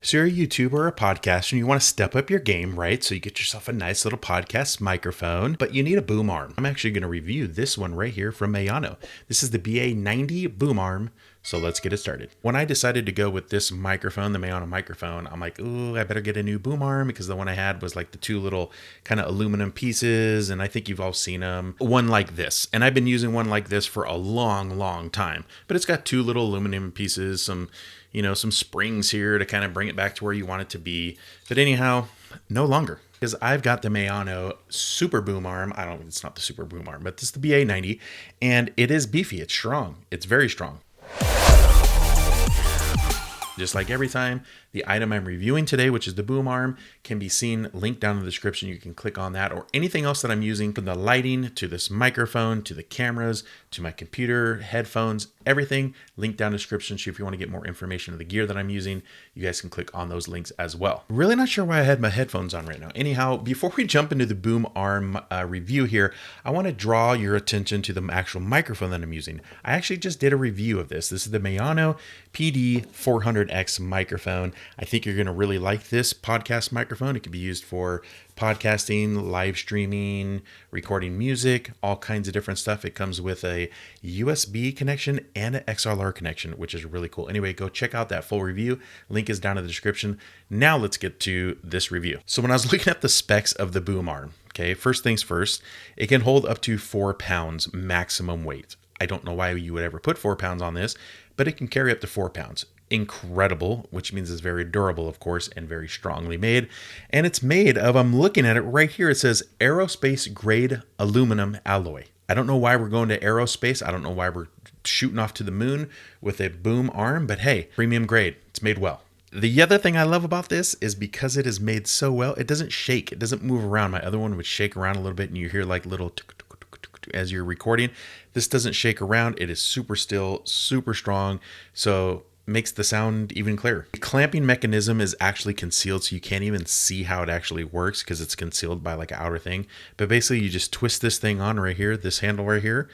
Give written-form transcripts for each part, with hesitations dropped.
So you're a YouTuber or a podcaster and you want to step up your game, right? So you get yourself a nice little podcast microphone, but you need a boom arm. I'm actually going to review this one right here from Maono. This is the BA90 boom arm. So let's get it started. When I decided to go with this microphone, the Maono microphone, I'm like, ooh, I better get a new boom arm because the one I had was like the two little kind of aluminum pieces. And I think you've all seen them. One like this. And I've been using one like this for a long time, but it's got two little aluminum pieces, some springs here to kind of bring it back to where you want it to be. But anyhow, no longer. Because I've got the Maono Super Boom Arm. It's not the Super Boom Arm, but this is the BA90. And it is beefy. It's strong. It's very strong. Just like every time, the item I'm reviewing today, which is the boom arm, can be seen linked down in the description. You can click on that or anything else that I'm using, from the lighting to this microphone to the cameras to my computer, headphones, everything linked down in the description. So if you want to get more information of the gear that I'm using, you guys can click on those links as well. Really not sure why I had my headphones on right now. Anyhow, before we jump into the boom arm review here, I want to draw your attention to the actual microphone that I'm using. I actually just did a review of this. This is the Maono PD400X microphone. I think you're going to really like this podcast microphone. It can be used for podcasting, live streaming, recording music, all kinds of different stuff. It comes with a USB connection and an XLR connection, which is really cool. Anyway, go check out that full review. Link is down in the description. Now let's get to this review. So when I was looking at the specs of the boom arm, okay, first things first, it can hold up to 4 pounds maximum weight. I don't know why you would ever put 4 pounds on this, but it can carry up to 4 pounds. Incredible, which means it's very durable, of course, and very strongly made. And it's made of, I'm looking at it right here, it says aerospace grade aluminum alloy. I don't know why we're going to aerospace. I don't know why we're shooting off to the moon with a boom arm, but hey, premium grade. It's made well. The other thing I love about this is because it is made so well, it doesn't shake. It doesn't move around. My other one would shake around a little bit and you hear like little as you're recording. This doesn't shake around. It is super still, super strong. So makes the sound even clearer. The clamping mechanism is actually concealed, so you can't even see how it actually works because it's concealed by like an outer thing. But basically you just twist this thing on right here, this handle right here,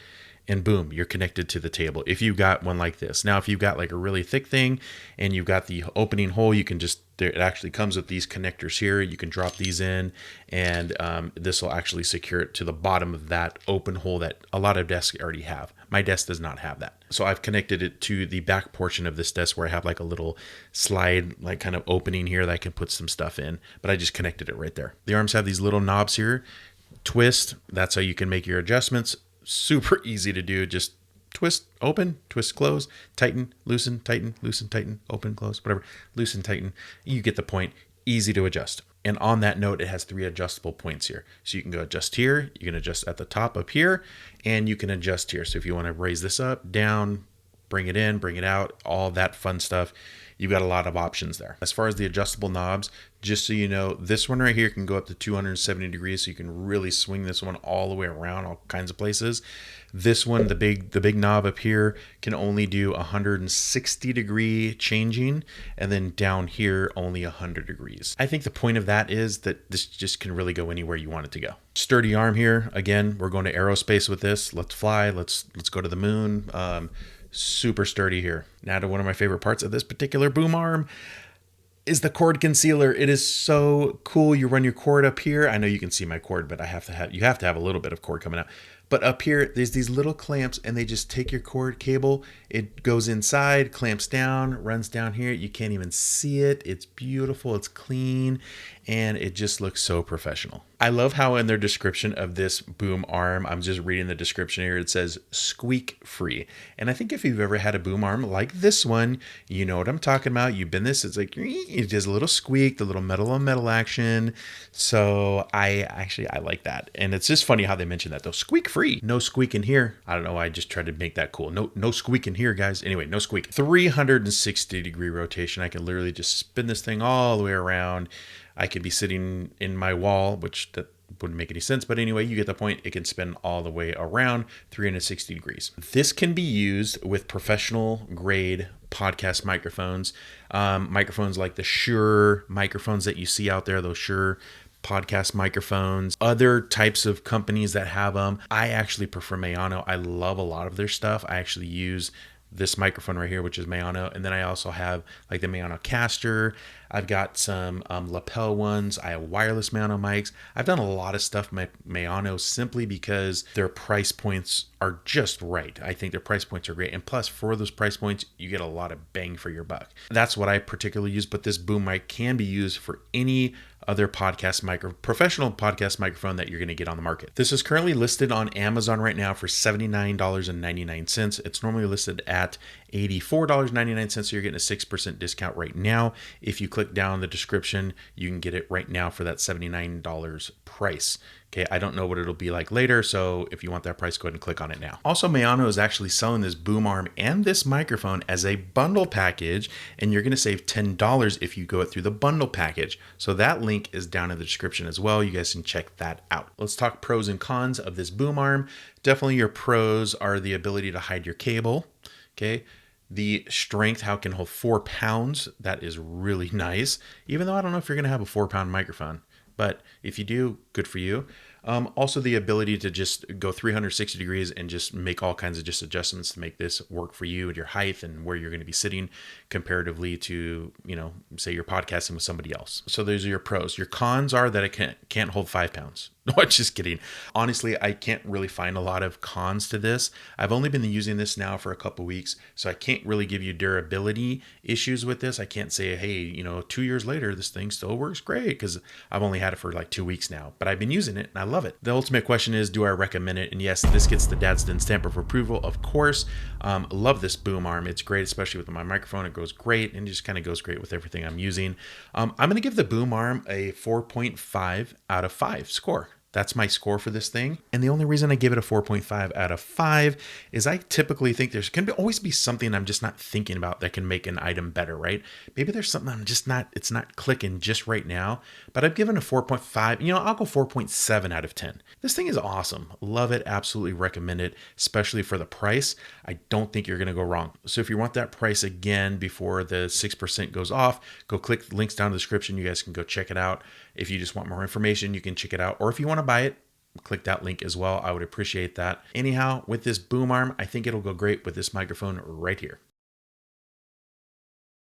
and boom, you're connected to the table. If you've got one like this. Now, if you've got like a really thick thing and you've got the opening hole, you can just, it actually comes with these connectors here. You can drop these in and this will actually secure it to the bottom of that open hole that a lot of desks already have. My desk does not have that. So I've connected it to the back portion of this desk where I have like a little slide, like kind of opening here that I can put some stuff in, but I just connected it right there. The arms have these little knobs here. Twist, that's how you can make your adjustments. Super easy to do. Just twist, open, twist, close, tighten, loosen, open, close, whatever. Loosen, tighten. You get the point. Easy to adjust. And on that note, it has 3 adjustable points here. So you can go adjust here, you can adjust at the top up here, and you can adjust here. So if you want to raise this up, down, bring it in, bring it out, all that fun stuff, you've got a lot of options there. As far as the adjustable knobs, just so you know, this one right here can go up to 270 degrees, so you can really swing this one all the way around, all kinds of places. This one, the big knob up here, can only do 160 degree changing, and then down here only 100 degrees. I think the point of that is that this just can really go anywhere you want it to go. Sturdy arm here. Again, we're going to aerospace with this. Let's fly. Let's go to the moon. Super sturdy here. Now to one of my favorite parts of this particular boom arm is the cord concealer. It is so cool. You run your cord up here. I know you can see my cord, but you have to have a little bit of cord coming out. But up here, there's these little clamps and they just take your cord cable. It goes inside, clamps down, runs down here. You can't even see it. It's beautiful. It's clean. And it just looks so professional. I love how in their description of this boom arm, I'm just reading the description here, it says squeak free. And I think if you've ever had a boom arm like this one, you know what I'm talking about. You've been this, it's like, it does a little squeak, the little metal on metal action. So I like that. And it's just funny how they mention that though. Squeak free. No squeak in here. I don't know why I just tried to make that cool. No squeak in here, guys. Anyway, no squeak. 360 degree rotation. I can literally just spin this thing all the way around. I could be sitting in my wall, which that wouldn't make any sense. But anyway, you get the point. It can spin all the way around 360 degrees. This can be used with professional grade podcast microphones. Microphones like the Shure microphones that you see out there, those Shure podcast microphones, other types of companies that have them. I actually prefer Maono. I love a lot of their stuff. I actually use this microphone right here, which is Maono. And then I also have like the Maono caster. I've got some lapel ones. I have wireless Maono mics. I've done a lot of stuff with Maono simply because their price points are just right. I think their price points are great. And plus, for those price points, you get a lot of bang for your buck. That's what I particularly use, but this boom mic can be used for any other professional podcast microphone that you're going to get on the market. This is currently listed on Amazon right now for $79.99. It's normally listed at $84.99, so you're getting a 6% discount right now. If you click down the description, you can get it right now for that $79 price. Okay, I don't know what it'll be like later, so if you want that price, go ahead and click on it now. Also, Maono is actually selling this boom arm and this microphone as a bundle package, and you're going to save $10 if you go it through the bundle package. So that link is down in the description as well. You guys can check that out. Let's talk pros and cons of this boom arm. Definitely your pros are the ability to hide your cable. Okay. The strength, how it can hold 4 pounds. That is really nice. Even though I don't know if you're going to have a 4-pound microphone, but if you do, good for you. Also the ability to just go 360 degrees and just make all kinds of just adjustments to make this work for you and your height and where you're going to be sitting comparatively to, say you're podcasting with somebody else. So those are your pros. Your cons are that it can't hold 5 pounds. No, just kidding. Honestly, I can't really find a lot of cons to this. I've only been using this now for a couple weeks, so I can't really give you durability issues with this. I can't say, hey, 2 years later, this thing still works great, because I've only had it for like 2 weeks now, but I've been using it and I love it. The ultimate question is, do I recommend it? And yes, this gets the Dadsden stamp of approval, of course. Love this boom arm. It's great, especially with my microphone. It goes great and just kind of goes great with everything I'm using. I'm going to give the boom arm a 4.5 out of 5 score. That's my score for this thing. And the only reason I give it a 4.5 out of 5 is I typically think there's can always be something I'm just not thinking about that can make an item better, right? Maybe there's something it's not clicking just right now, but I've given a 4.5, I'll go 4.7 out of 10. This thing is awesome. Love it. Absolutely recommend it, especially for the price. I don't think you're going to go wrong. So if you want that price again before the 6% goes off, go click the links down in the description. You guys can go check it out. If you just want more information, you can check it out. Or if you want to buy it, click that link as well. I would appreciate that. Anyhow, with this boom arm, I think it'll go great with this microphone right here.